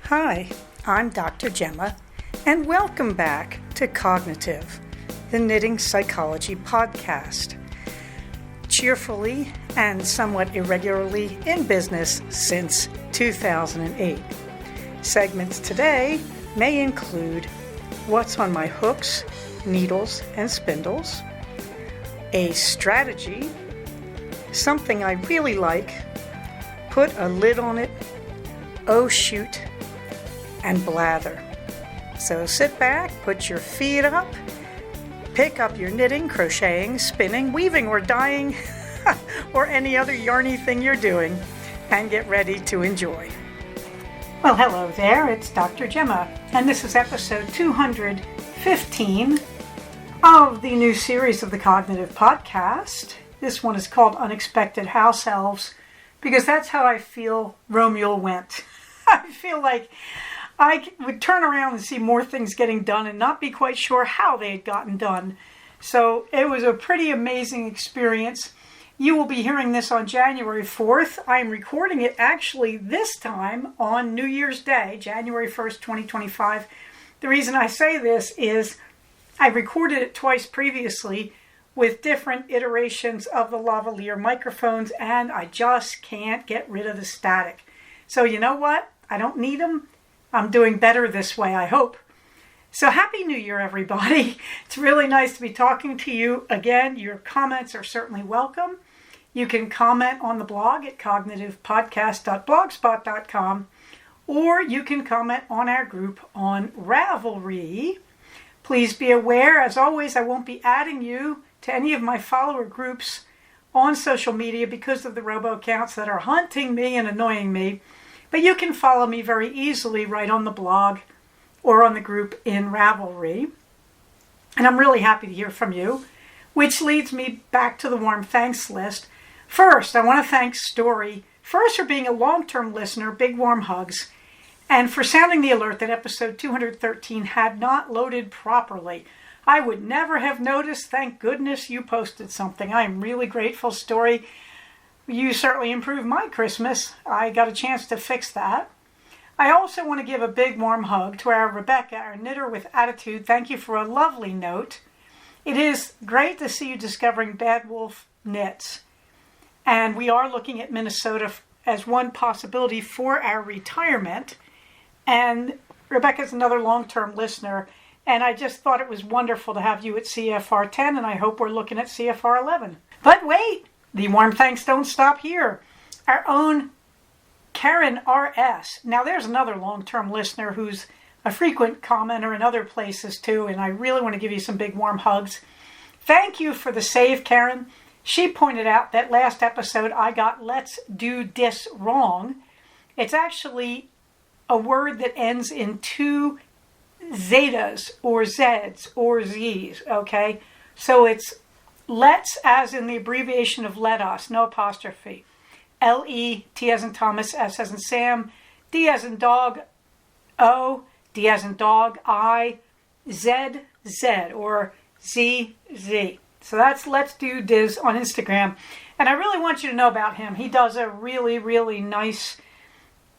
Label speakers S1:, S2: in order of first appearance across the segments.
S1: Hi, I'm Dr. Gemma, and welcome back to Cognitive, the Knitting Psychology podcast. Cheerfully and somewhat irregularly in business since 2008. Segments today may include what's on my hooks, needles, and spindles, a strategy, something I really like, put a lid on it, oh shoot, and blather. So sit back, put your feet up, pick up your knitting, crocheting, spinning, weaving, or dyeing, or any other yarny thing you're doing, and get ready to enjoy. Well, hello there, it's Dr. Gemma, and this is episode 215 of the new series of the Cognitive Podcast. This one is called Unexpected House Elves, because that's how I feel Romeo went. I feel like I would turn around and see more things getting done and not be quite sure how they had gotten done. So it was a pretty amazing experience. You will be hearing this on January 4th. I'm recording it actually this time on New Year's Day, January 1st, 2025. The reason I say this is I recorded it twice previously with different iterations of the lavalier microphones, and I just can't get rid of the static. So you know what? I don't need them. I'm doing better this way, I hope. So Happy New Year, everybody. It's really nice to be talking to you again. Your comments are certainly welcome. You can comment on the blog at cognitivepodcast.blogspot.com, or you can comment on our group on Ravelry. Please be aware, as always, I won't be adding you to any of my follower groups on social media because of the robo accounts that are hunting me and annoying me. But you can follow me very easily right on the blog or on the group in Ravelry. And I'm really happy to hear from you, which leads me back to the warm thanks list. First, I want to thank Story, first for being a long-term listener, big warm hugs, and for sounding the alert that episode 213 had not loaded properly. I would never have noticed. Thank goodness you posted something. I am really grateful, Story. You certainly improved my Christmas. I got a chance to fix that. I also want to give a big warm hug to our Rebecca, our knitter with attitude. Thank you for a lovely note. It is great to see you discovering Bad Wolf knits. And we are looking at Minnesota as one possibility for our retirement. And Rebecca's another long-term listener. And I just thought it was wonderful to have you at CFR 10, and I hope we're looking at CFR 11. But wait! The warm thanks don't stop here. Our own Karen R.S. Now there's another long-term listener who's a frequent commenter in other places too, and I really want to give you some big warm hugs. Thank you for the save, Karen. She pointed out that last episode I got "let's do dis" wrong. It's actually a word that ends in two zetas or z's or z's, okay? So it's let's, as in the abbreviation of let us, no apostrophe. L-E-T as in Thomas, S as in Sam, D as in dog, O, D as in dog, I, Z, Z, or Z, Z. So that's Let's Do Diz on Instagram. And I really want you to know about him. He does a really, really nice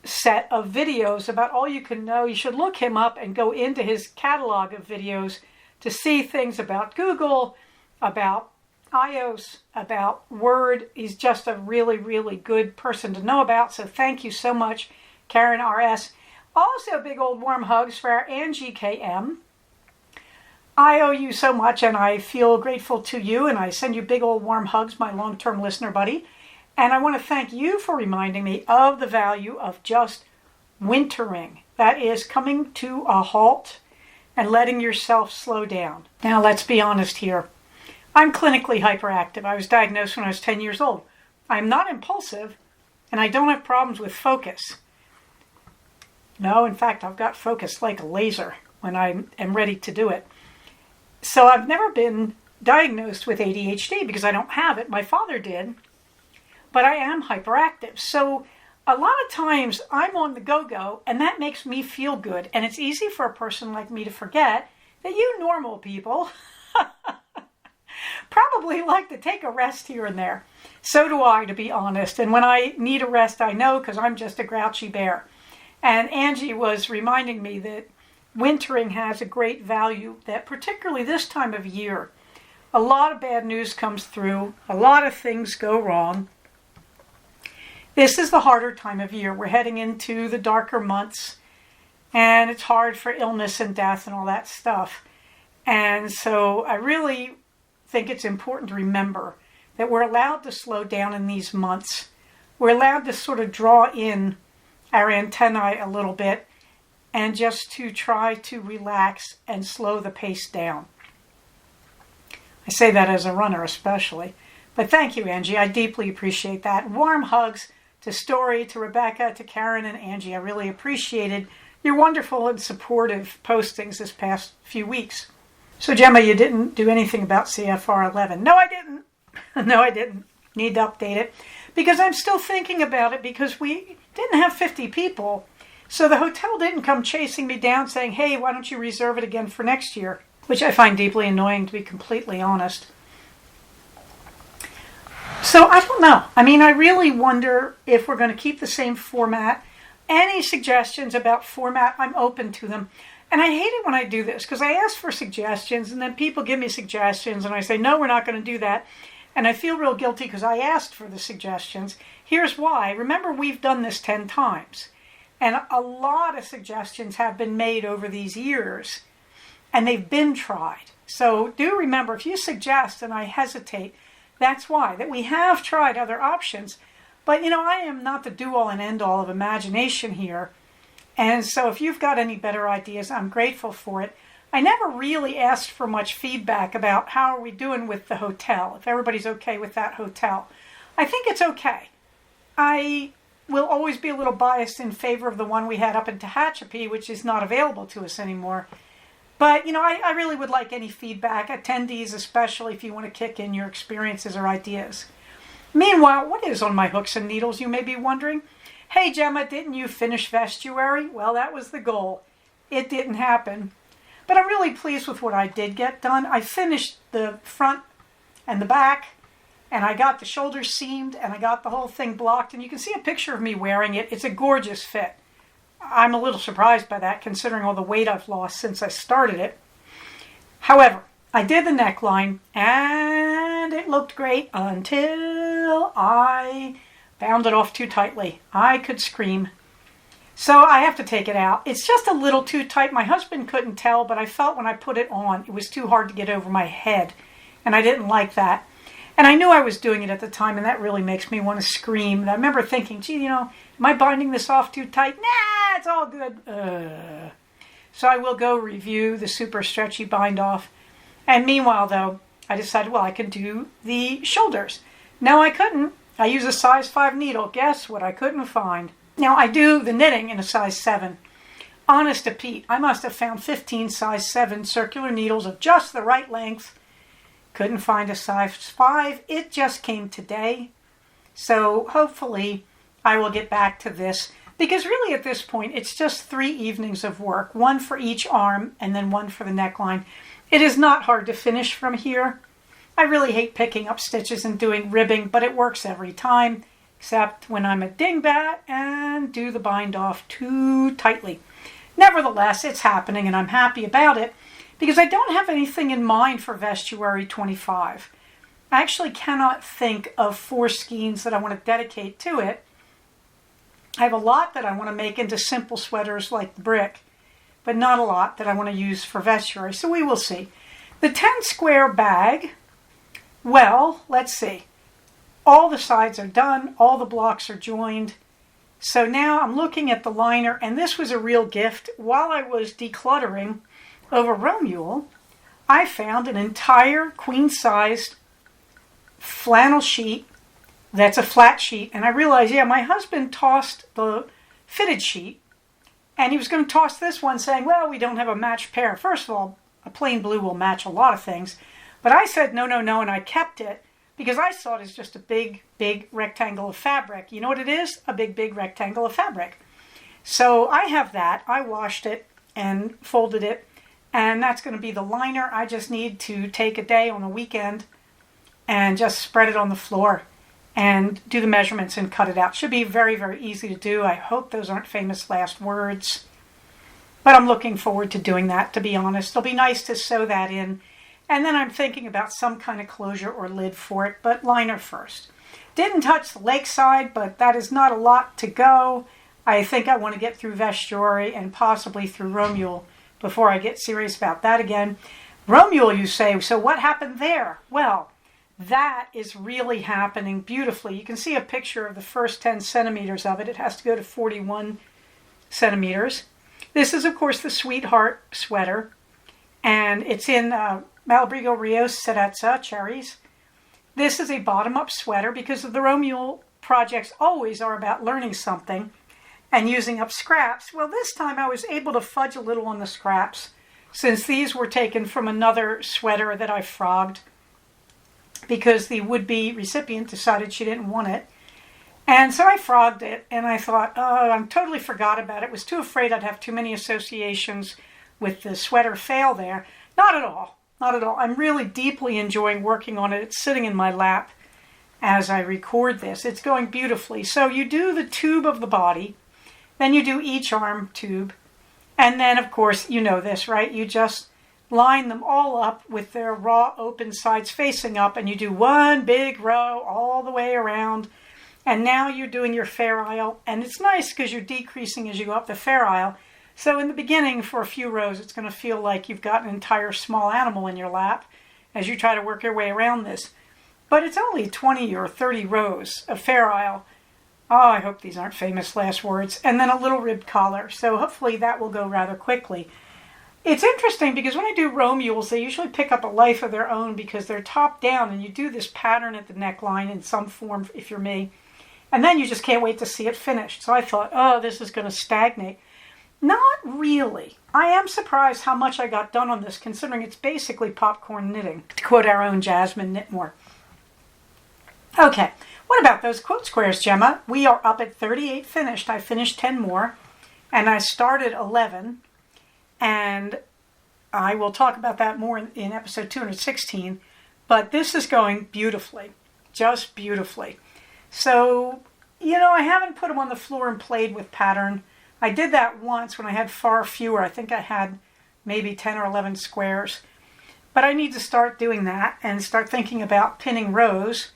S1: set of videos about all you can know. You should look him up and go into his catalog of videos to see things about Google, about iOS, about Word. He's just a really, really good person to know about. So thank you so much, Karen R.S. Also, big old warm hugs for our Angie K.M. I owe you so much, and I feel grateful to you, and I send you big old warm hugs, my long-term listener buddy. And I want to thank you for reminding me of the value of just wintering. That is coming to a halt and letting yourself slow down. Now, let's be honest here. I'm clinically hyperactive. I was diagnosed when I was 10 years old. I'm not impulsive, and I don't have problems with focus. No, in fact, I've got focus like a laser when I am ready to do it. So I've never been diagnosed with ADHD because I don't have it. My father did, but I am hyperactive. So a lot of times I'm on the go-go, and that makes me feel good. And it's easy for a person like me to forget that you normal people probably like to take a rest here and there. So do I, to be honest. And when I need a rest, I know, because I'm just a grouchy bear. And Angie was reminding me that wintering has a great value, that particularly this time of year, a lot of bad news comes through, a lot of things go wrong. This is the harder time of year. We're heading into the darker months, and it's hard for illness and death and all that stuff. And so I really think it's important to remember that we're allowed to slow down in these months. We're allowed to sort of draw in our antennae a little bit and just to try to relax and slow the pace down. I say that as a runner especially. But thank you, Angie. I deeply appreciate that. Warm hugs to Story, to Rebecca, to Karen, and Angie. I really appreciated your wonderful and supportive postings this past few weeks. So, Gemma, you didn't do anything about CFR 11. No, I didn't. No, I didn't. Need to update it. Because I'm still thinking about it, because we didn't have 50 people. So the hotel didn't come chasing me down saying, hey, why don't you reserve it again for next year? Which I find deeply annoying, to be completely honest. So I don't know. I mean, I really wonder if we're going to keep the same format. Any suggestions about format, I'm open to them. And I hate it when I do this, because I ask for suggestions, and then people give me suggestions, and I say, no, we're not going to do that. And I feel real guilty because I asked for the suggestions. Here's why. Remember, we've done this 10 times. And a lot of suggestions have been made over these years, and they've been tried. So do remember, if you suggest and I hesitate, that's why. That we have tried other options. But, I am not the do-all and end-all of imagination here. And so if you've got any better ideas, I'm grateful for it. I never really asked for much feedback about how are we doing with the hotel, if everybody's okay with that hotel. I think it's okay. I will always be a little biased in favor of the one we had up in Tehachapi, which is not available to us anymore. But, I really would like any feedback, attendees especially, if you want to kick in your experiences or ideas. Meanwhile, what is on my hooks and needles, you may be wondering? Hey, Gemma, didn't you finish Vestuary? Well, that was the goal. It didn't happen. But I'm really pleased with what I did get done. I finished the front and the back, and I got the shoulders seamed, and I got the whole thing blocked, and you can see a picture of me wearing it. It's a gorgeous fit. I'm a little surprised by that, considering all the weight I've lost since I started it. However, I did the neckline, and it looked great until I bound it off too tightly. I could scream. So I have to take it out. It's just a little too tight. My husband couldn't tell, but I felt when I put it on, it was too hard to get over my head, and I didn't like that. And I knew I was doing it at the time, and that really makes me want to scream. And I remember thinking, gee, am I binding this off too tight? Nah, it's all good. So I will go review the super stretchy bind off. And meanwhile, though, I decided, well, I could do the shoulders. No, I couldn't. I use a size 5 needle. Guess what I couldn't find? Now, I do the knitting in a size 7. Honest to Pete, I must have found 15 size 7 circular needles of just the right length. Couldn't find a size 5. It just came today. So hopefully I will get back to this. Because really at this point, it's just 3 evenings of work. 1 for each arm and then 1 for the neckline. It is not hard to finish from here. I really hate picking up stitches and doing ribbing, but it works every time. Except when I'm a dingbat and do the bind off too tightly. Nevertheless, it's happening and I'm happy about it because I don't have anything in mind for Vestuary 25. I actually cannot think of 4 skeins that I want to dedicate to it. I have a lot that I want to make into simple sweaters like the brick, but not a lot that I want to use for Vestuary, so we will see. The 10 square bag, well, let's see. All the sides are done, all the blocks are joined. So now I'm looking at the liner, and this was a real gift. While I was decluttering over Romuald, I found an entire queen-sized flannel sheet that's a flat sheet. And I realized, yeah, my husband tossed the fitted sheet, and he was going to toss this one saying, well, we don't have a matched pair. First of all, a plain blue will match a lot of things. But I said, no, and I kept it. Because I saw it as just a big rectangle of fabric. You know what it is? A big rectangle of fabric. So I have that. I washed it and folded it. And that's going to be the liner. I just need to take a day on a weekend and just spread it on the floor and do the measurements and cut it out. Should be very, very easy to do. I hope those aren't famous last words. But I'm looking forward to doing that, to be honest. It'll be nice to sew that in. And then I'm thinking about some kind of closure or lid for it, but liner first. Didn't touch the lakeside, but that is not a lot to go. I think I want to get through Vestjory and possibly through Romuald before I get serious about that again. Romuald, you say, so what happened there? Well, that is really happening beautifully. You can see a picture of the first 10 centimeters of it. It has to go to 41 centimeters. This is, of course, the Sweetheart sweater, and it's in Malabrigo Rios Ceretza cherries. This is a bottom-up sweater because the Romuald projects always are about learning something and using up scraps. Well, this time I was able to fudge a little on the scraps since these were taken from another sweater that I frogged because the would-be recipient decided she didn't want it. And so I frogged it, and I thought, oh, I totally forgot about it. Was too afraid I'd have too many associations with the sweater fail there. Not at all. Not at all. I'm really deeply enjoying working on it. It's sitting in my lap as I record this. It's going beautifully. So you do the tube of the body, then you do each arm tube, and then, of course, you know this, right? You just line them all up with their raw open sides facing up, and you do one big row all the way around. And now you're doing your fair isle, and it's nice because you're decreasing as you go up the fair isle. So in the beginning, for a few rows, it's going to feel like you've got an entire small animal in your lap as you try to work your way around this. But it's only 20 or 30 rows of fair isle. Oh, I hope these aren't famous last words. And then a little ribbed collar. So hopefully that will go rather quickly. It's interesting because when I do Romualds, they usually pick up a life of their own because they're top down and you do this pattern at the neckline in some form if you're me. And then you just can't wait to see it finished. So I thought, oh, this is going to stagnate. Not really. I am surprised how much I got done on this, considering it's basically popcorn knitting, to quote our own Jasmine Knitmore. Okay, what about those quote squares, Gemma? We are up at 38 finished. I finished 10 more, and I started 11, and I will talk about that more in episode 216, but this is going beautifully, just beautifully. So, you know, I haven't put them on the floor and played with pattern. I did that once when I had far fewer. I think I had maybe 10 or 11 squares. But I need to start doing that and start thinking about pinning rows.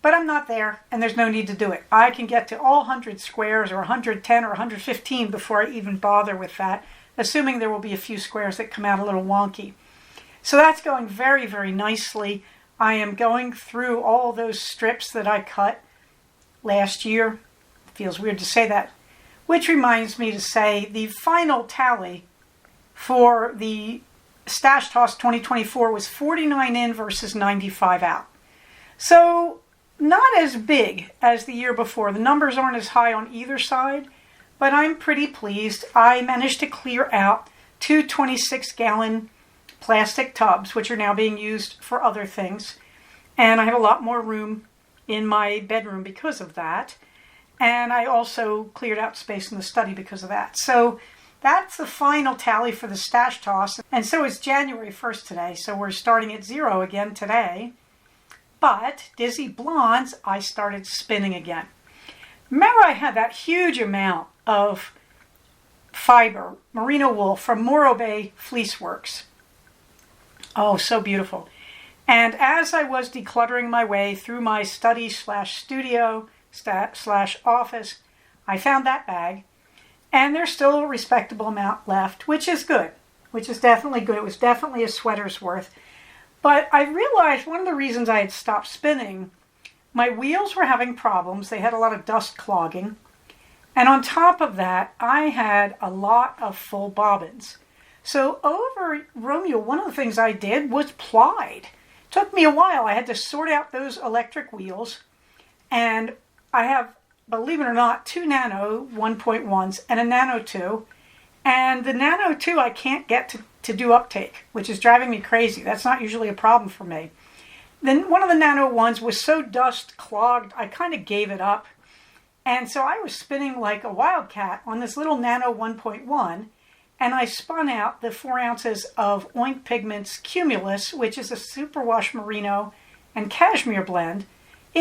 S1: But I'm not there, and there's no need to do it. I can get to all 100 squares or 110 or 115 before I even bother with that, assuming there will be a few squares that come out a little wonky. So that's going very, very nicely. I am going through all those strips that I cut last year. Feels weird to say that. Which reminds me to say the final tally for the Stash Toss 2024 was 49 in versus 95 out. So not as big as the year before. The numbers aren't as high on either side, but I'm pretty pleased. I managed to clear out 2 26-gallon plastic tubs, which are now being used for other things. And I have a lot more room in my bedroom because of that. And I also cleared out space in the study because of that. So that's the final tally for the Stash Toss. And so it's January 1st today, so we're starting at 0 again today. But Dizzy Blondes, I started spinning again. Remember I had that huge amount of fiber, merino wool from Morro Bay Fleece Works. Oh, so beautiful. And as I was decluttering my way through my study/studio / office, I found that bag, and there's still a respectable amount left, which is good, which is definitely good. It was definitely a sweater's worth. But I realized one of the reasons I had stopped spinning, my wheels were having problems. They had a lot of dust clogging. And on top of that, I had a lot of full bobbins. So over Romuald, one of the things I did was plied. It took me a while. I had to sort out those electric wheels, and I have, believe it or not, 2 Nano 1.1s and a Nano 2. And the Nano 2 I can't get to do uptake, which is driving me crazy. That's not usually a problem for me. Then one of the Nano 1s was so dust clogged, I kind of gave it up. And so I was spinning like a wildcat on this little Nano 1.1. And I spun out the 4 ounces of Oink Pigments Cumulus, which is a superwash merino and cashmere blend,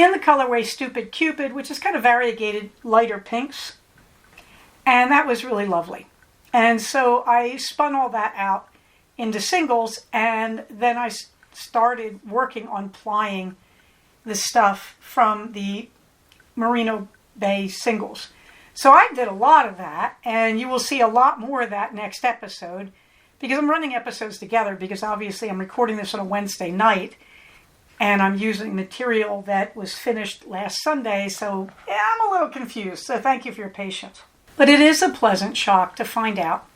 S1: in the colorway Stupid Cupid, which is kind of variegated lighter pinks. And that was really lovely. And so I spun all that out into singles, and then I started working on plying the stuff from the Merino Bay singles. So I did a lot of that, and you will see a lot more of that next episode, because I'm running episodes together, because obviously I'm recording this on a Wednesday night, and I'm using material that was finished last Sunday, so yeah, I'm a little confused, so thank you for your patience. But it is a pleasant shock to find out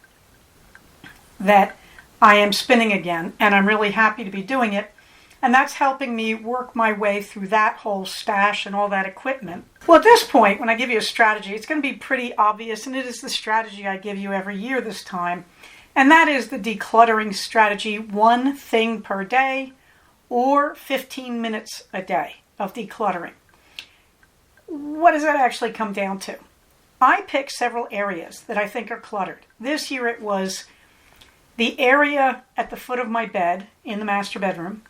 S1: that I am spinning again, and I'm really happy to be doing it, and that's helping me work my way through that whole stash and all that equipment. Well, at this point, when I give you a strategy, it's going to be pretty obvious, and it is the strategy I give you every year this time, and that is the decluttering strategy, 1 thing per day, or 15 minutes a day of decluttering. What does that actually come down to? I picked several areas that I think are cluttered. This year it was the area at the foot of my bed in the master bedroom,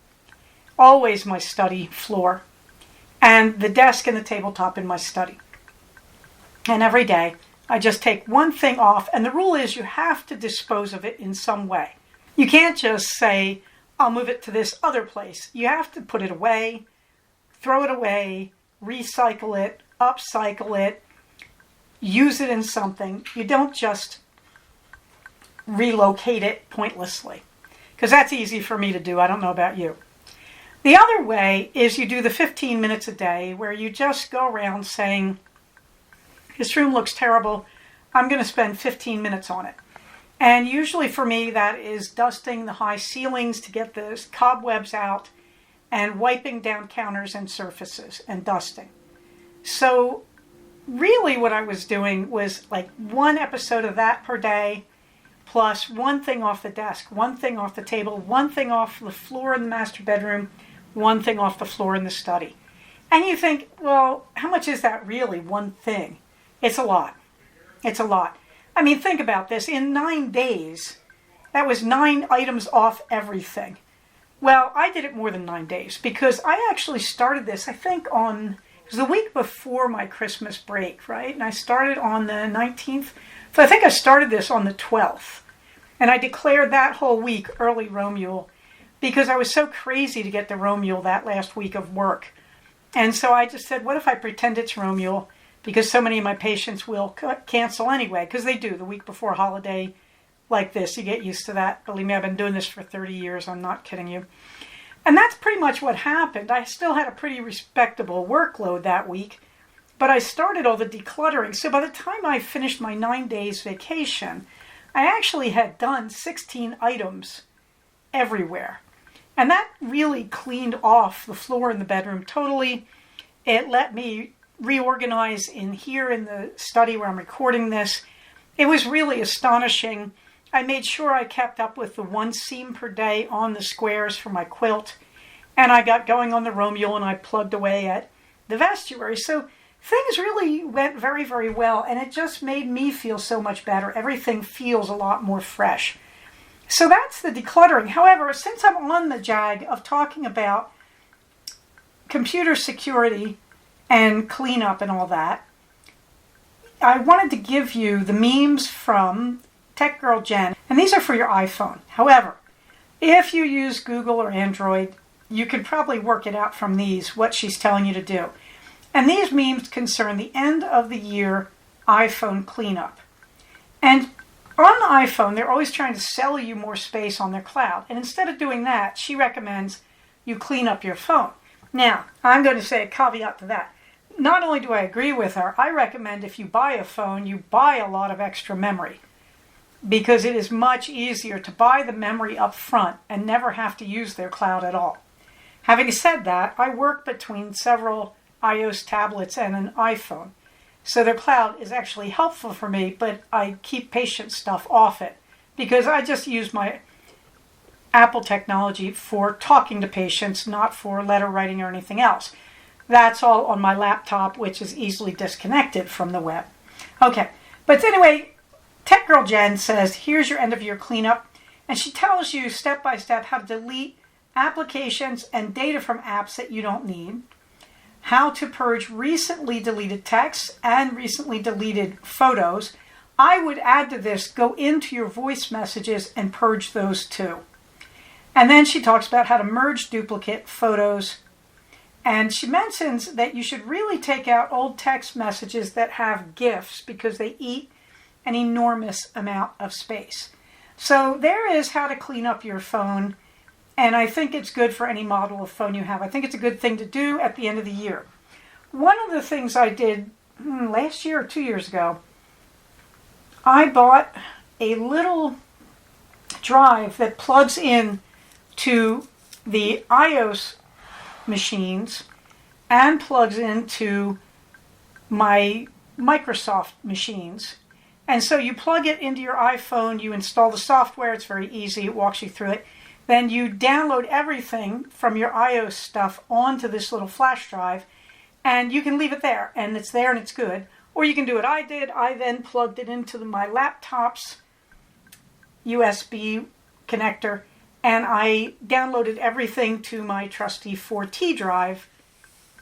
S1: always my study floor, and the desk and the tabletop in my study. And every day I just take one thing off, and the rule is you have to dispose of it in some way. You can't just say, I'll move it to this other place. You have to put it away, throw it away, recycle it, upcycle it, use it in something. You don't just relocate it pointlessly, because that's easy for me to do. I don't know about you. The other way is you do the 15 minutes a day where you just go around saying, this room looks terrible, I'm going to spend 15 minutes on it. And usually for me that is dusting the high ceilings to get the cobwebs out and wiping down counters and surfaces and dusting. So really what I was doing was like 1 episode of that per day, plus 1 thing off the desk, 1 thing off the table, 1 thing off the floor in the master bedroom, 1 thing off the floor in the study. And you think, well, how much is that really, 1 thing? It's a lot. It's a lot. I mean, think about this. In 9 days, that was 9 items off everything. Well, I did it more than 9 days, because I actually started this, I think it was the week before my Christmas break, right? And I started on the 19th. So I think I started this on the 12th. And I declared that whole week early Romule, because I was so crazy to get the Romule that last week of work. And so I just said, what if I pretend it's Romule? Because so many of my patients will cancel anyway, because they do the week before a holiday like this. You get used to that. Believe me, I've been doing this for 30 years. I'm not kidding you. And that's pretty much what happened. I still had a pretty respectable workload that week, but I started all the decluttering. So by the time I finished my 9 days vacation, I actually had done 16 items everywhere. And that really cleaned off the floor in the bedroom totally. It let me reorganize in here in the study where I'm recording this. It was really astonishing. I made sure I kept up with the 1 seam per day on the squares for my quilt. And I got going on the Romule, and I plugged away at the vestibule. So things really went very, very well. And it just made me feel so much better. Everything feels a lot more fresh. So that's the decluttering. However, since I'm on the jag of talking about computer security and cleanup and all that, I wanted to give you the memes from Tech Girl Jen, and these are for your iPhone. However, if you use Google or Android, you could probably work it out from these, what she's telling you to do. And these memes concern the end of the year iPhone cleanup. And on the iPhone, they're always trying to sell you more space on their cloud. And instead of doing that, she recommends you clean up your phone. Now, I'm going to say a caveat to that. Not only do I agree with her, I recommend if you buy a phone, you buy a lot of extra memory, because it is much easier to buy the memory up front and never have to use their cloud at all. Having said that, I work between several iOS tablets and an iPhone, so their cloud is actually helpful for me, but I keep patient stuff off it because I just use my Apple technology for talking to patients, not for letter writing or anything else. That's all on my laptop, which is easily disconnected from the web. Okay, but anyway, Tech Girl Jen says, here's your end of year cleanup, and she tells you step by step how to delete applications and data from apps that you don't need, how to purge recently deleted texts and recently deleted photos. I would add to this, go into your voice messages and purge those too. And then she talks about how to merge duplicate photos. And she mentions that you should really take out old text messages that have GIFs because they eat an enormous amount of space. So there is how to clean up your phone. And I think it's good for any model of phone you have. I think it's a good thing to do at the end of the year. One of the things I did last year or 2 years ago, I bought a little drive that plugs in to the iOS machines and plugs into my Microsoft machines. And so you plug it into your iPhone, you install the software, it's very easy, it walks you through it. Then you download everything from your iOS stuff onto this little flash drive, and you can leave it there, and it's there and it's good. Or you can do what I did. I then plugged it into my laptop's USB connector, and I downloaded everything to my trusty 4T drive.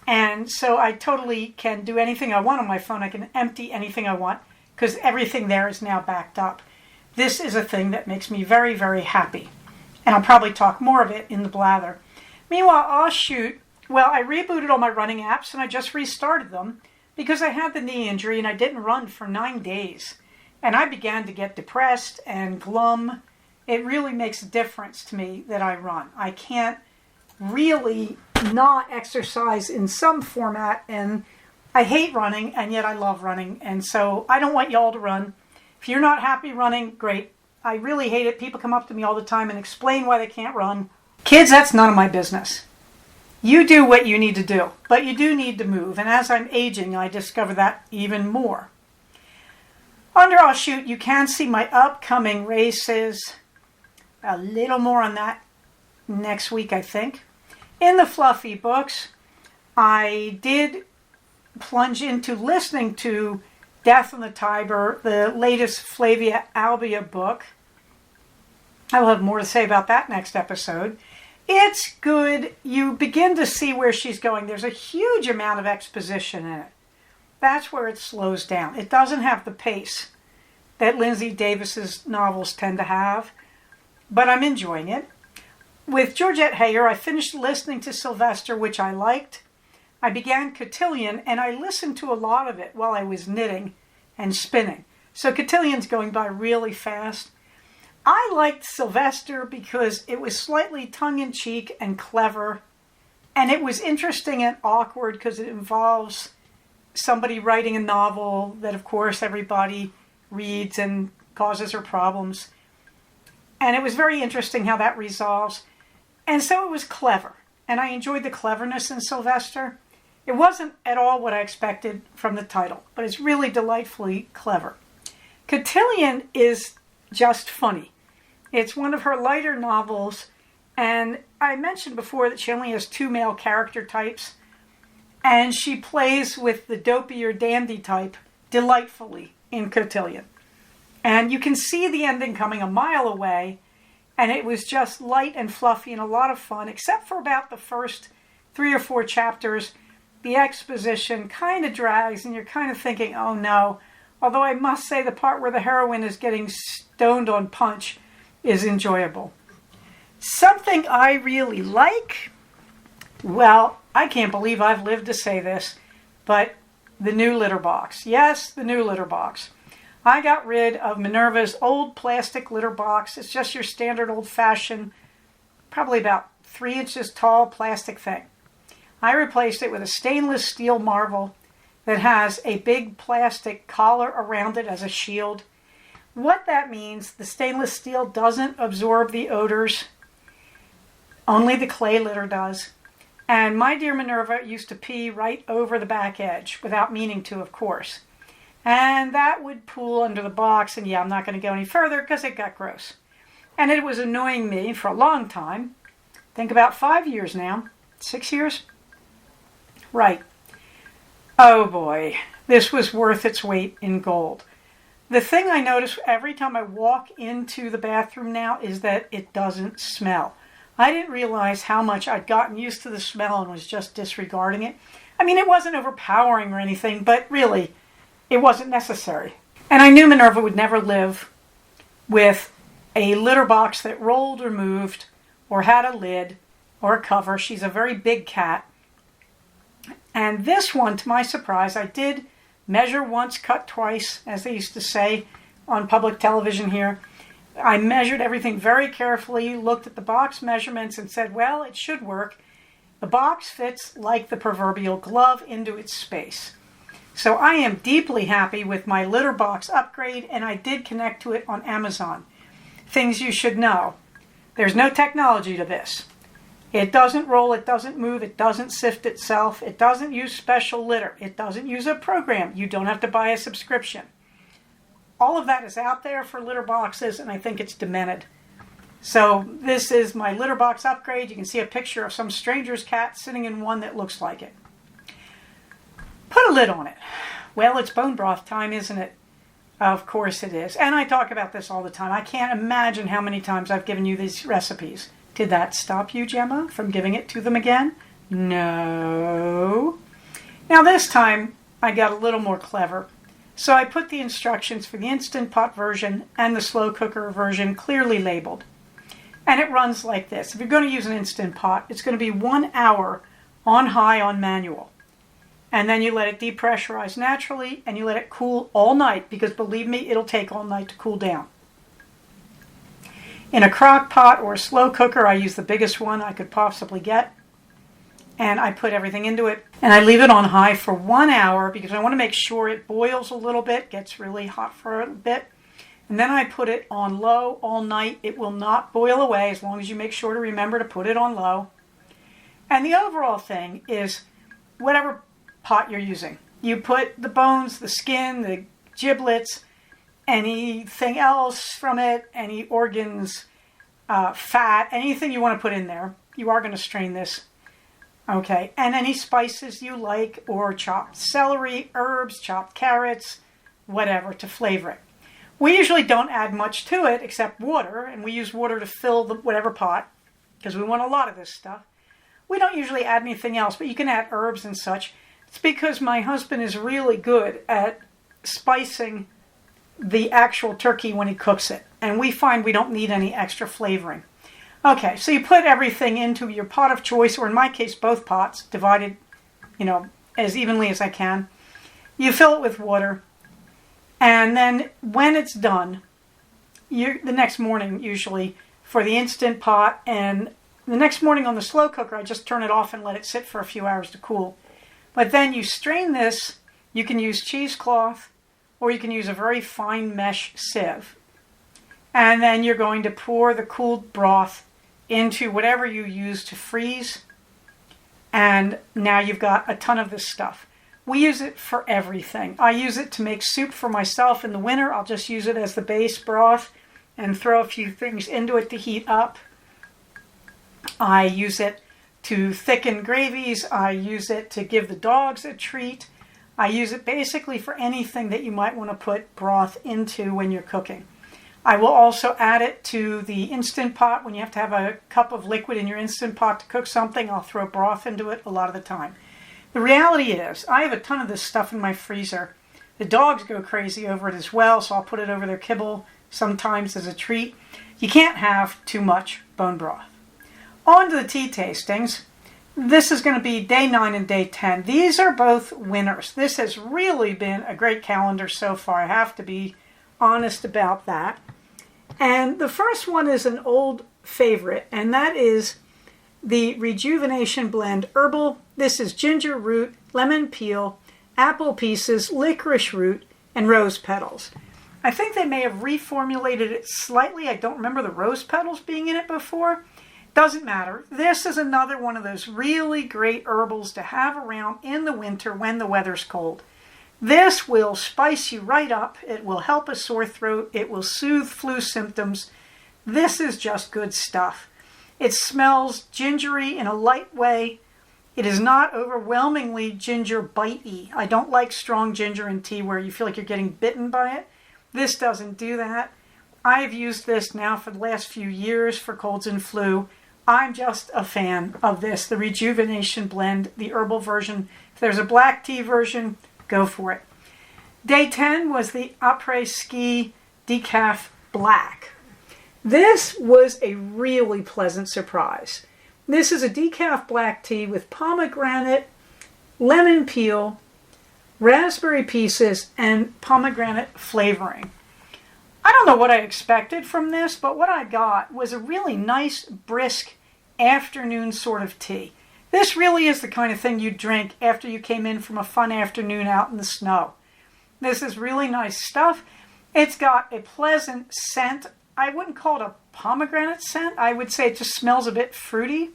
S1: And so I totally can do anything I want on my phone. I can empty anything I want because everything there is now backed up. This is a thing that makes me very, very happy. And I'll probably talk more of it in the blather. Meanwhile, I rebooted all my running apps and I just restarted them because I had the knee injury and I didn't run for 9 days. And I began to get depressed and glum. It really makes a difference to me that I run. I can't really not exercise in some format, and I hate running, and yet I love running. And so I don't want y'all to run. If you're not happy running, great. I really hate it. People come up to me all the time and explain why they can't run. Kids, that's none of my business. You do what you need to do, but you do need to move. And as I'm aging, I discover that even more. Under I'll Shoot, you can see my upcoming races. A little more on that next week, I think. In the Fluffy books, I did plunge into listening to Death on the Tiber, the latest Flavia Albia book. I will have more to say about that next episode. It's good. You begin to see where she's going. There's a huge amount of exposition in it. That's where it slows down. It doesn't have the pace that Lindsay Davis's novels tend to have, but I'm enjoying it. With Georgette Heyer, I finished listening to Sylvester, which I liked. I began Cotillion, and I listened to a lot of it while I was knitting and spinning. So Cotillion's going by really fast. I liked Sylvester because it was slightly tongue-in-cheek and clever, and it was interesting and awkward because it involves somebody writing a novel that, of course, everybody reads and causes her problems. And it was very interesting how that resolves. And so it was clever, and I enjoyed the cleverness in Sylvester. It wasn't at all what I expected from the title, but it's really delightfully clever. Cotillion is just funny. It's one of her lighter novels, and I mentioned before that she only has 2 male character types, and she plays with the dopey or dandy type delightfully in Cotillion. And you can see the ending coming a mile away, and it was just light and fluffy and a lot of fun, except for about the first 3 or 4 chapters. The exposition kind of drags, and you're kind of thinking, oh no. Although I must say the part where the heroine is getting stoned on punch is enjoyable. Something I really like, well, I can't believe I've lived to say this, but the new litter box. Yes, the new litter box. I got rid of Minerva's old plastic litter box. It's just your standard old-fashioned, probably about 3 inches tall plastic thing. I replaced it with a stainless steel marvel that has a big plastic collar around it as a shield. What that means, the stainless steel doesn't absorb the odors. Only the clay litter does. And my dear Minerva used to pee right over the back edge, without meaning to, of course. And that would pool under the box, and yeah, I'm not going to go any further because it got gross. And it was annoying me for a long time. Think about 5 years now. 6 years? Right. Oh boy, this was worth its weight in gold. The thing I notice every time I walk into the bathroom now is that it doesn't smell. I didn't realize how much I'd gotten used to the smell and was just disregarding it. I mean, it wasn't overpowering or anything, but really, it wasn't necessary. And I knew Minerva would never live with a litter box that rolled or moved or had a lid or a cover. She's a very big cat. And this one, to my surprise, I did measure once, cut twice, as they used to say on public television here. I measured everything very carefully, looked at the box measurements and said, well, it should work. The box fits like the proverbial glove into its space. So I am deeply happy with my litter box upgrade, and I did connect to it on Amazon. Things you should know. There's no technology to this. It doesn't roll, it doesn't move, it doesn't sift itself, it doesn't use special litter, it doesn't use a program. You don't have to buy a subscription. All of that is out there for litter boxes, and I think it's demented. So this is my litter box upgrade. You can see a picture of some stranger's cat sitting in one that looks like it. Put a lid on it. Well, it's bone broth time, isn't it? Of course it is. And I talk about this all the time. I can't imagine how many times I've given you these recipes. Did that stop you, Gemma, from giving it to them again? No. Now this time I got a little more clever. So I put the instructions for the Instant Pot version and the slow cooker version clearly labeled. And it runs like this. If you're going to use an Instant Pot, it's going to be 1 hour on high on manual. And then you let it depressurize naturally and you let it cool all night, because believe me, it'll take all night to cool down. In a crock pot or a slow cooker, I use the biggest one I could possibly get. And I put everything into it. And I leave it on high for 1 hour because I want to make sure it boils a little bit, gets really hot for a bit. And then I put it on low all night. It will not boil away as long as you make sure to remember to put it on low. And the overall thing is whatever pot you're using. You put the bones, the skin, the giblets, anything else from it, any organs, fat, anything you want to put in there. You are going to strain this. Okay, and any spices you like, or chopped celery, herbs, chopped carrots, whatever, to flavor it. We usually don't add much to it except water, and we use water to fill whatever pot because we want a lot of this stuff. We don't usually add anything else, but you can add herbs and such. It's because my husband is really good at spicing the actual turkey when he cooks it, and we find we don't need any extra flavoring. Okay, so you put everything into your pot of choice, or in my case, both pots, divided, as evenly as I can. You fill it with water, and then when it's done, the next morning usually for the Instant Pot, and the next morning on the slow cooker, I just turn it off and let it sit for a few hours to cool. But then you strain this. You can use cheesecloth, or you can use a very fine mesh sieve. And then you're going to pour the cooled broth into whatever you use to freeze. And now you've got a ton of this stuff. We use it for everything. I use it to make soup for myself in the winter. I'll just use it as the base broth and throw a few things into it to heat up. I use it to thicken gravies. I use it to give the dogs a treat. I use it basically for anything that you might want to put broth into when you're cooking. I will also add it to the Instant Pot. When you have to have a cup of liquid in your Instant Pot to cook something, I'll throw broth into it a lot of the time. The reality is, I have a ton of this stuff in my freezer. The dogs go crazy over it as well, so I'll put it over their kibble sometimes as a treat. You can't have too much bone broth. On to the tea tastings. This is going to be day 9 and day 10. These are both winners. This has really been a great calendar so far. I have to be honest about that. And the first one is an old favorite, and that is the Rejuvenation Blend Herbal. This is ginger root, lemon peel, apple pieces, licorice root, and rose petals. I think they may have reformulated it slightly. I don't remember the rose petals being in it before. Doesn't matter. This is another one of those really great herbals to have around in the winter when the weather's cold. This will spice you right up. It will help a sore throat. It will soothe flu symptoms. This is just good stuff. It smells gingery in a light way. It is not overwhelmingly ginger bitey. I don't like strong ginger in tea where you feel like you're getting bitten by it. This doesn't do that. I have used this now for the last few years for colds and flu. I'm just a fan of this, the Rejuvenation Blend, the herbal version. If there's a black tea version, go for it. Day 10 was the Après-Ski Decaf Black. This was a really pleasant surprise. This is a decaf black tea with pomegranate, lemon peel, raspberry pieces, and pomegranate flavoring. I don't know what I expected from this, but what I got was a really nice, brisk afternoon sort of tea. This really is the kind of thing you drink after you came in from a fun afternoon out in the snow. This is really nice stuff. It's got a pleasant scent. I wouldn't call it a pomegranate scent. I would say it just smells a bit fruity.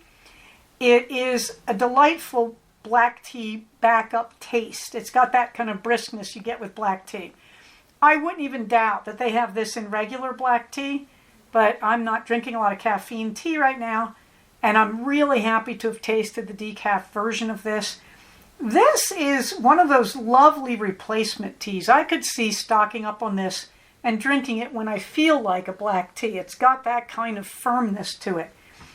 S1: It is a delightful black tea backup taste. It's got that kind of briskness you get with black tea. I wouldn't even doubt that they have this in regular black tea, but I'm not drinking a lot of caffeine tea right now, and I'm really happy to have tasted the decaf version of this. This is one of those lovely replacement teas. I could see stocking up on this and drinking it when I feel like a black tea. It's got that kind of firmness to it.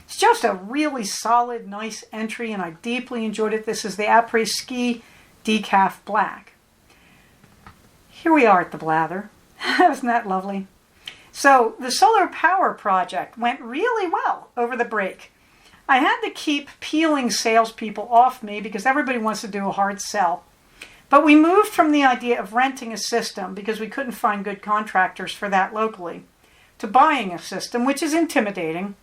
S1: It's just a really solid, nice entry, and I deeply enjoyed it. This is the Après-Ski Decaf Black. Here we are at the blather. Isn't that lovely? So the solar power project went really well over the break. I had to keep peeling salespeople off me because everybody wants to do a hard sell. But we moved from the idea of renting a system because we couldn't find good contractors for that locally to buying a system, which is intimidating.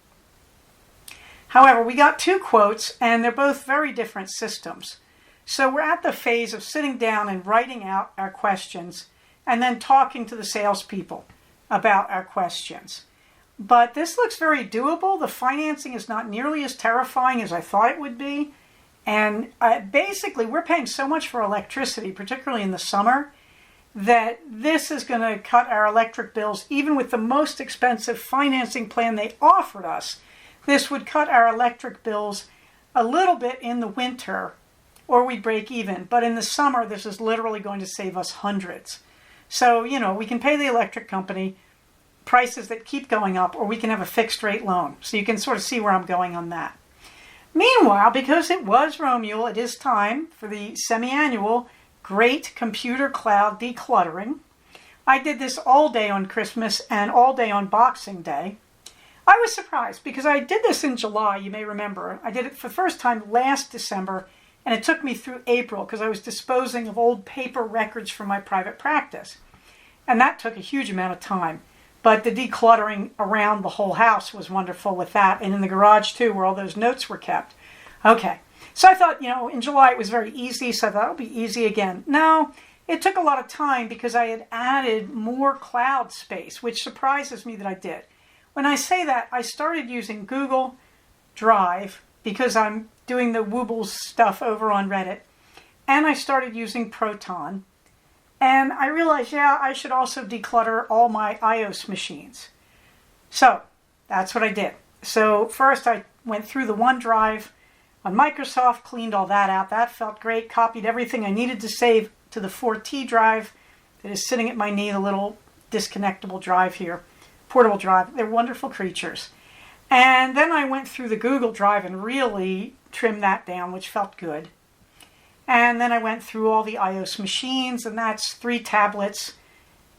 S1: However, we got 2 quotes and they're both very different systems. So we're at the phase of sitting down and writing out our questions and then talking to the salespeople about our questions. But this looks very doable. The financing is not nearly as terrifying as I thought it would be. And basically, we're paying so much for electricity, particularly in the summer, that this is going to cut our electric bills. Even with the most expensive financing plan they offered us, this would cut our electric bills a little bit in the winter, or we'd break even. But in the summer, this is literally going to save us hundreds. So, we can pay the electric company prices that keep going up, or we can have a fixed rate loan. So you can sort of see where I'm going on that. Meanwhile, because it was Romuel, it is time for the semi-annual Great Computer Cloud Decluttering. I did this all day on Christmas and all day on Boxing Day. I was surprised because I did this in July, you may remember. I did it for the first time last December, and it took me through April because I was disposing of old paper records from my private practice. And that took a huge amount of time. But the decluttering around the whole house was wonderful with that, and in the garage too, where all those notes were kept. Okay, so I thought, in July it was very easy, so I thought it'll be easy again. No, it took a lot of time because I had added more cloud space, which surprises me that I did. When I say that, I started using Google Drive because I'm doing the Woobles stuff over on Reddit, and I started using Proton. And I realized, I should also declutter all my iOS machines. So that's what I did. So first I went through the OneDrive on Microsoft, cleaned all that out. That felt great. Copied everything I needed to save to the 4T drive that is sitting at my knee, the little disconnectable drive here, portable drive. They're wonderful creatures. And then I went through the Google Drive and really trimmed that down, which felt good. And then I went through all the iOS machines, and that's 3 tablets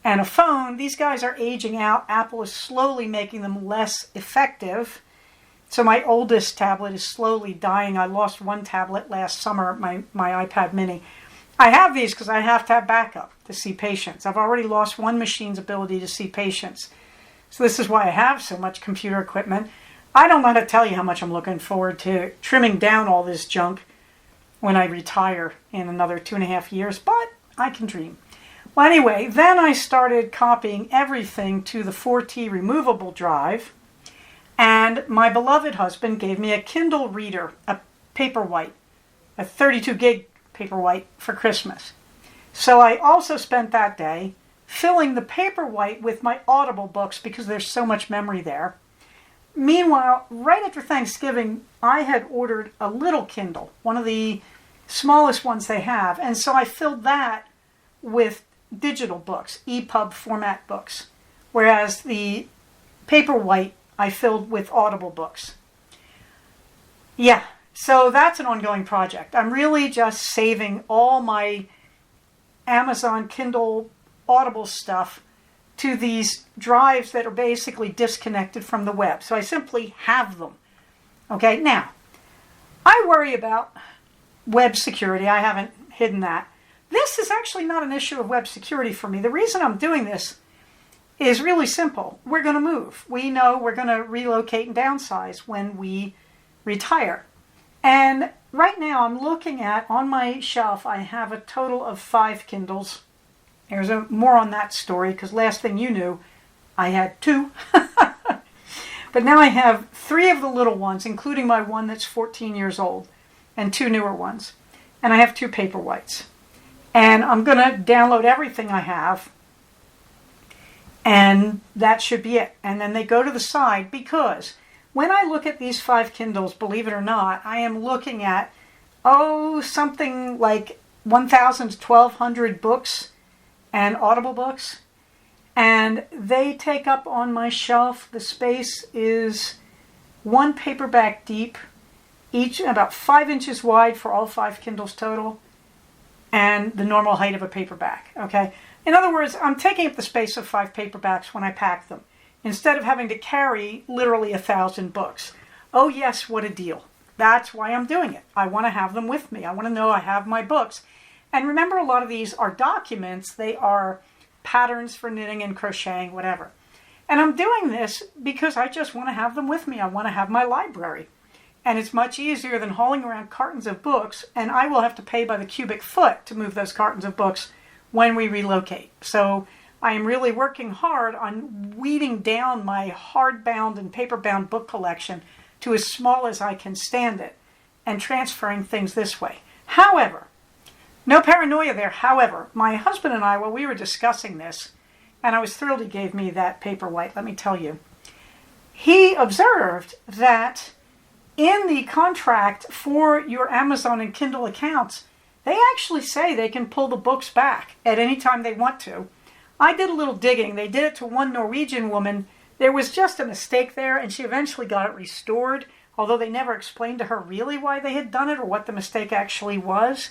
S1: and a phone. These guys are aging out. Apple is slowly making them less effective. So my oldest tablet is slowly dying. I lost 1 tablet last summer, my iPad mini. I have these because I have to have backup to see patients. I've already lost 1 machine's ability to see patients. So this is why I have so much computer equipment. I don't know how to tell you how much I'm looking forward to trimming down all this junk when I retire in another 2.5 years, but I can dream. Well, anyway, then I started copying everything to the 4T removable drive, and my beloved husband gave me a Kindle reader, a Paperwhite, a 32 gig Paperwhite for Christmas. So I also spent that day filling the Paperwhite with my Audible books because there's so much memory there. Meanwhile, right after Thanksgiving, I had ordered a little Kindle, one of the smallest ones they have, and so I filled that with digital books, EPUB format books, whereas the Paperwhite I filled with Audible books. Yeah, so that's an ongoing project. I'm really just saving all my Amazon Kindle Audible stuff to these drives that are basically disconnected from the web. So I simply have them. Okay, now, I worry about web security. I haven't hidden that. This is actually not an issue of web security for me. The reason I'm doing this is really simple. We're going to move. We know we're going to relocate and downsize when we retire. And right now I'm looking at, on my shelf, I have a total of 5 Kindles. There's more on that story, because last thing you knew, I had 2. But now I have 3 of the little ones, including my one that's 14 years old, and 2 newer ones. And I have 2 Paperwhites. And I'm going to download everything I have, and that should be it. And then they go to the side, because when I look at these 5 Kindles, believe it or not, I am looking at, something like 1,000 to 1,200 books and Audible books. And they take up on my shelf, the space is 1 paperback deep, each about 5 inches wide for all 5 Kindles total, and the normal height of a paperback, okay? In other words, I'm taking up the space of 5 paperbacks when I pack them, instead of having to carry literally 1,000 books. Oh yes, what a deal. That's why I'm doing it. I want to have them with me. I want to know I have my books. And remember, a lot of these are documents. They are patterns for knitting and crocheting, whatever. And I'm doing this because I just want to have them with me. I want to have my library. And it's much easier than hauling around cartons of books, and I will have to pay by the cubic foot to move those cartons of books when we relocate. So I am really working hard on weeding down my hardbound and paperbound book collection to as small as I can stand it, and transferring things this way. However, no paranoia there. However, my husband and I, while we were discussing this, and I was thrilled he gave me that Paperwhite, let me tell you, he observed that in the contract for your Amazon and Kindle accounts, they actually say they can pull the books back at any time they want to. I did a little digging. They did it to one Norwegian woman. There was just a mistake there, and she eventually got it restored, although they never explained to her really why they had done it or what the mistake actually was.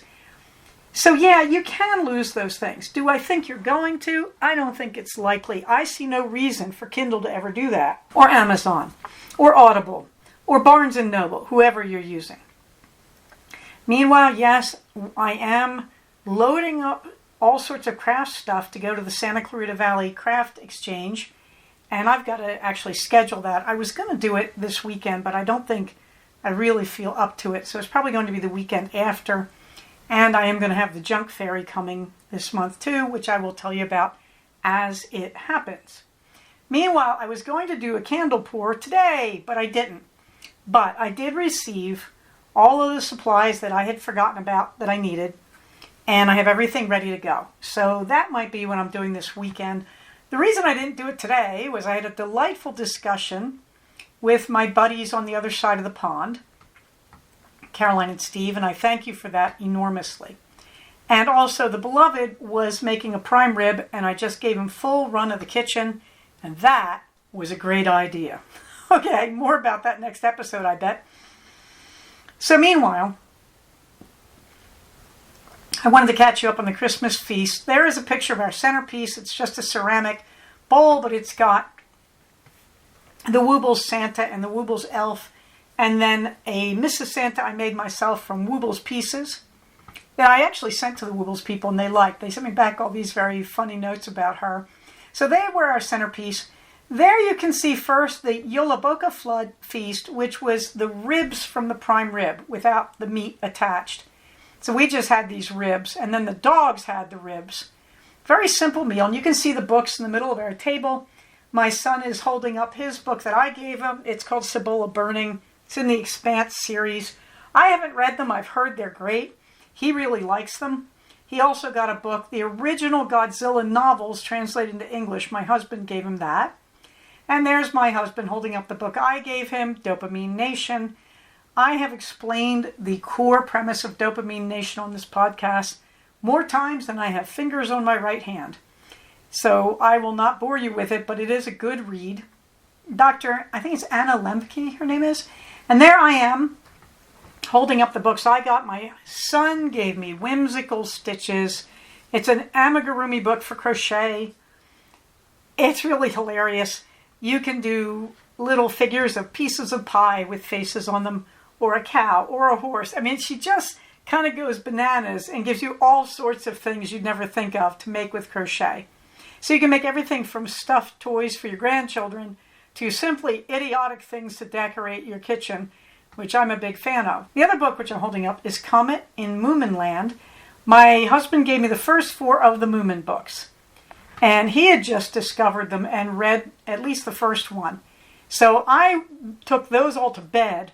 S1: So yeah, you can lose those things. Do I think you're going to? I don't think it's likely. I see no reason for Kindle to ever do that, or Amazon, or Audible, or Barnes & Noble, whoever you're using. Meanwhile, yes, I am loading up all sorts of craft stuff to go to the Santa Clarita Valley Craft Exchange, and I've got to actually schedule that. I was going to do it this weekend, but I don't think I really feel up to it, so it's probably going to be the weekend after. And I am going to have the Junk Fairy coming this month too, which I will tell you about as it happens. Meanwhile, I was going to do a candle pour today, but I didn't. But I did receive all of the supplies that I had forgotten about that I needed, and I have everything ready to go. So that might be what I'm doing this weekend. The reason I didn't do it today was I had a delightful discussion with my buddies on the other side of the pond, Caroline and Steve, and I thank you for that enormously. And also, the beloved was making a prime rib, and I just gave him full run of the kitchen, and that was a great idea. Okay, more about that next episode, I bet. So meanwhile, I wanted to catch you up on the Christmas feast. There is a picture of our centerpiece. It's just a ceramic bowl, but it's got the Woobles Santa and the Woobles Elf, and then a Mrs. Santa I made myself from Woobles pieces that I actually sent to the Woobles people, and they liked. They sent me back all these very funny notes about her. So they were our centerpiece. There you can see first the Yolaboka Flood feast, which was the ribs from the prime rib without the meat attached. So we just had these ribs, and then the dogs had the ribs. Very simple meal, and you can see the books in the middle of our table. My son is holding up his book that I gave him. It's called Cibola Burning. It's in the Expanse series. I haven't read them. I've heard they're great. He really likes them. He also got a book, the original Godzilla novels translated into English. My husband gave him that. And there's my husband holding up the book I gave him, Dopamine Nation. I have explained the core premise of Dopamine Nation on this podcast more times than I have fingers on my right hand. So I will not bore you with it, but it is a good read. I think it's Anna Lemke, her name is. And there I am holding up the books I got, my son gave me Whimsical Stitches. It's an amigurumi book for crochet. It's really hilarious. You can do little figures of pieces of pie with faces on them, or a cow, or a horse. I mean, she just kind of goes bananas and gives you all sorts of things you'd never think of to make with crochet. So you can make everything from stuffed toys for your grandchildren to simply idiotic things to decorate your kitchen, which I'm a big fan of. The other book which I'm holding up is Comet in Moomin Land. My husband gave me the first 4 of the Moomin books, and he had just discovered them and read at least the first one. So I took those all to bed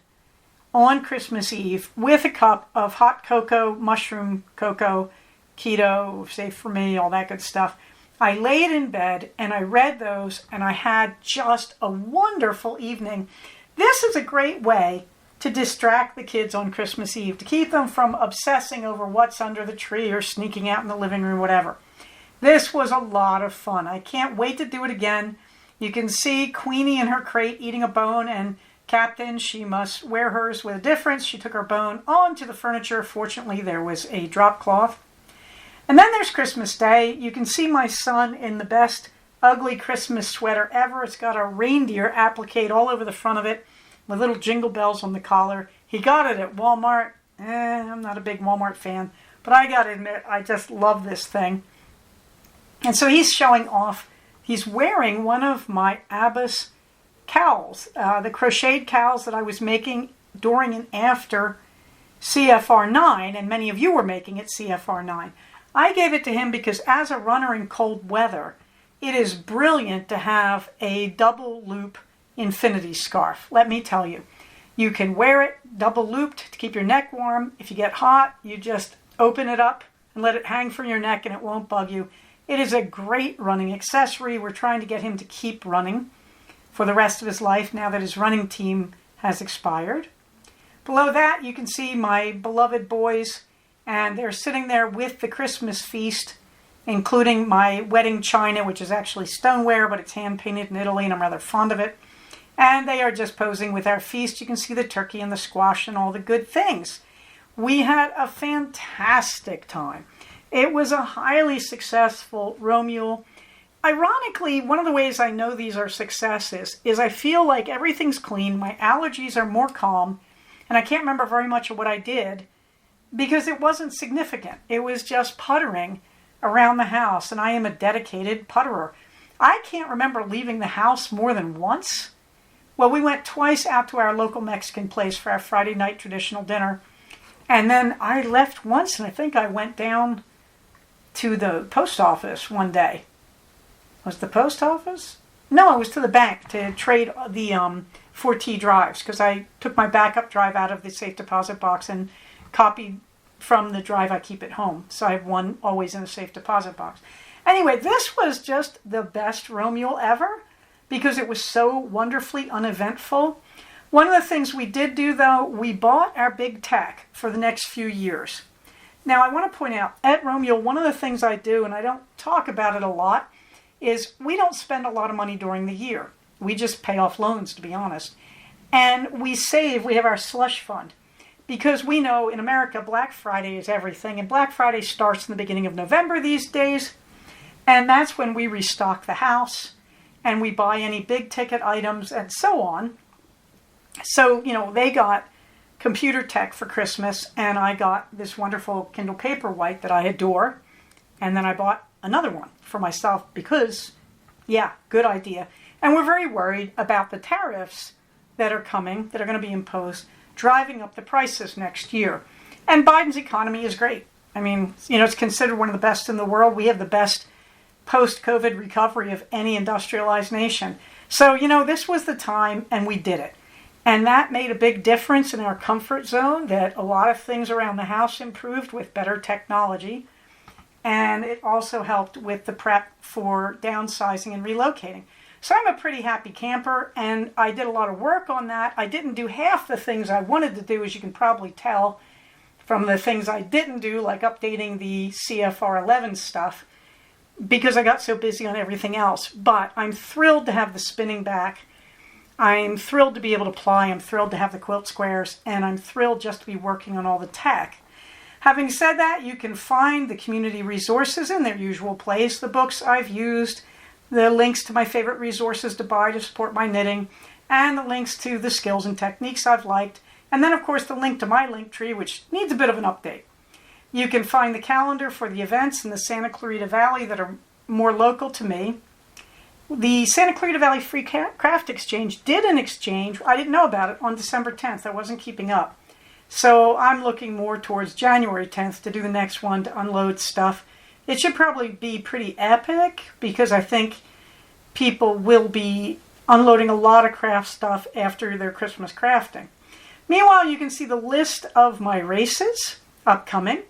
S1: on Christmas Eve with a cup of hot cocoa, mushroom cocoa, keto, safe for me, all that good stuff. I laid in bed and I read those, and I had just a wonderful evening. This is a great way to distract the kids on Christmas Eve, to keep them from obsessing over what's under the tree or sneaking out in the living room, whatever. This was a lot of fun. I can't wait to do it again. You can see Queenie in her crate eating a bone, and Captain, she must wear hers with a difference. She took her bone onto the furniture. Fortunately, there was a drop cloth. And then there's Christmas Day. You can see my son in the best ugly Christmas sweater ever. It's got a reindeer applique all over the front of it with little jingle bells on the collar. He got it at Walmart. I'm not a big Walmart fan, but I gotta admit, I just love this thing. And so he's showing off. He's wearing one of my Abbas cowls, the crocheted cowls that I was making during and after CFR 9, and many of you were making it CFR 9. I gave it to him because as a runner in cold weather, it is brilliant to have a double loop infinity scarf. Let me tell you, you can wear it double looped to keep your neck warm. If you get hot, you just open it up and let it hang from your neck and it won't bug you. It is a great running accessory. We're trying to get him to keep running for the rest of his life now that his running team has expired. Below that, you can see my beloved boys, and they're sitting there with the Christmas feast, including my wedding china, which is actually stoneware, but it's hand-painted in Italy, and I'm rather fond of it. And they are just posing with our feast. You can see the turkey and the squash and all the good things. We had a fantastic time. It was a highly successful Romule. Ironically, one of the ways I know these are successes is I feel like everything's clean, my allergies are more calm, and I can't remember very much of what I did because it wasn't significant. It was just puttering around the house, and I am a dedicated putterer. I can't remember leaving the house more than once. Well, we went twice out to our local Mexican place for our Friday night traditional dinner, and then I left once, and I think I went down to the post office one day. Was it the post office? No, it was to the bank to trade the 4T drives, because I took my backup drive out of the safe deposit box and copied from the drive I keep at home. So I have one always in a safe deposit box. Anyway, this was just the best Romule ever because it was so wonderfully uneventful. One of the things we did do, though, we bought our big tech for the next few years. Now, I want to point out, at Romule, one of the things I do, and I don't talk about it a lot, is we don't spend a lot of money during the year. We just pay off loans, to be honest. And we save, we have our slush fund. Because we know in America, Black Friday is everything. And Black Friday starts in the beginning of November these days. And that's when we restock the house and we buy any big ticket items and so on. So, they got computer tech for Christmas, and I got this wonderful Kindle Paperwhite that I adore. And then I bought another one for myself because, good idea. And we're very worried about the tariffs that are coming, that are going to be imposed, driving up the prices next year. And Biden's economy is great. I mean, it's considered one of the best in the world. We have the best post-COVID recovery of any industrialized nation. So, this was the time, and we did it. And that made a big difference in our comfort zone, that a lot of things around the house improved with better technology. And it also helped with the prep for downsizing and relocating. So I'm a pretty happy camper, and I did a lot of work on that. I didn't do half the things I wanted to do, as you can probably tell from the things I didn't do, like updating the CFR 11 stuff, because I got so busy on everything else. But I'm thrilled to have the spinning back. I'm thrilled to be able to apply. I'm thrilled to have the quilt squares, and I'm thrilled just to be working on all the tech. Having said that, you can find the community resources in their usual place, the books I've used, the links to my favorite resources to buy to support my knitting, and the links to the skills and techniques I've liked, and then of course the link to my link tree, which needs a bit of an update. You can find the calendar for the events in the Santa Clarita Valley that are more local to me. The Santa Clarita Valley Free Craft Exchange did an exchange, I didn't know about it, on December 10th. I wasn't keeping up. So I'm looking more towards January 10th to do the next one to unload stuff. It should probably be pretty epic because I think people will be unloading a lot of craft stuff after their Christmas crafting. Meanwhile, you can see the list of my races upcoming.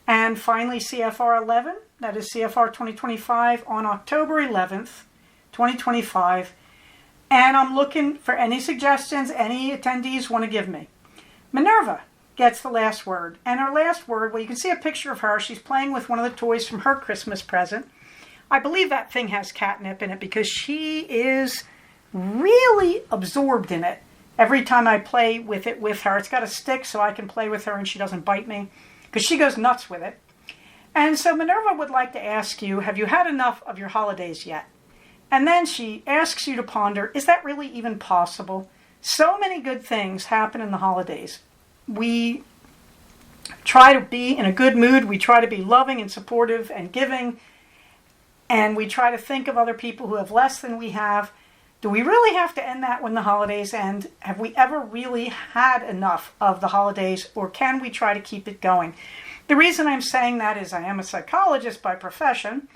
S1: And finally, CFR 11, that is CFR 2025 on October 11th, 2025. And I'm looking for any suggestions any attendees want to give me. Minerva gets the last word. And her last word, well, you can see a picture of her. She's playing with one of the toys from her Christmas present. I believe that thing has catnip in it because she is really absorbed in it. Every time I play with it with her, it's got a stick so I can play with her and she doesn't bite me because she goes nuts with it. And so Minerva would like to ask you, have you had enough of your holidays yet? And then she asks you to ponder, is that really even possible? So many good things happen in the holidays. We try to be in a good mood. We try to be loving and supportive and giving. And we try to think of other people who have less than we have. Do we really have to end that when the holidays end? Have we ever really had enough of the holidays, or can we try to keep it going? The reason I'm saying that is I am a psychologist by profession,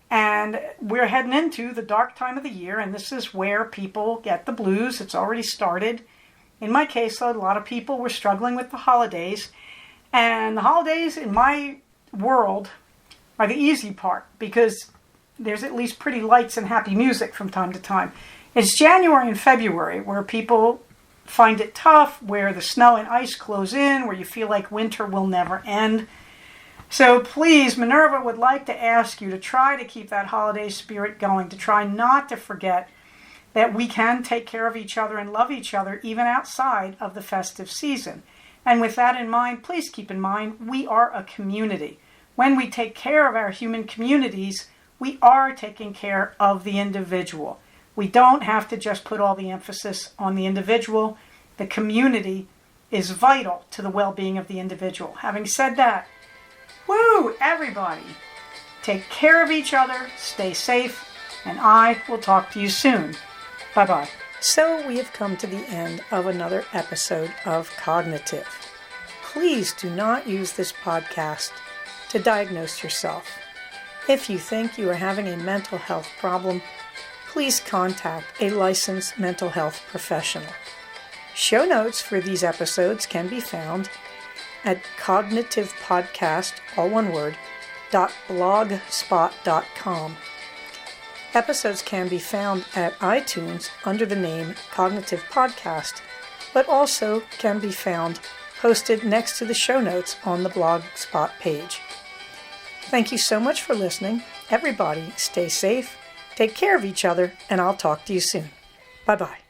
S1: and we're heading into the dark time of the year, and this is where people get the blues. It's already started. In my caseload, a lot of people were struggling with the holidays, and the holidays in my world are the easy part because there's at least pretty lights and happy music from time to time. It's January and February where people find it tough, where the snow and ice close in, where you feel like winter will never end. So please, Minerva would like to ask you to try to keep that holiday spirit going, to try not to forget that we can take care of each other and love each other even outside of the festive season. And with that in mind, please keep in mind, we are a community. When we take care of our human communities, we are taking care of the individual. We don't have to just put all the emphasis on the individual. The community is vital to the well-being of the individual. Having said that, woo, everybody, take care of each other, stay safe, and I will talk to you soon. Bye-bye. So we have come to the end of another episode of Cognitive. Please do not use this podcast to diagnose yourself. If you think you are having a mental health problem, please contact a licensed mental health professional. Show notes for these episodes can be found at cognitivepodcast, all one word, .blogspot.com. Episodes can be found at iTunes under the name Cognitive Podcast, but also can be found posted next to the show notes on the Blogspot page. Thank you so much for listening. Everybody, stay safe, take care of each other, and I'll talk to you soon. Bye-bye.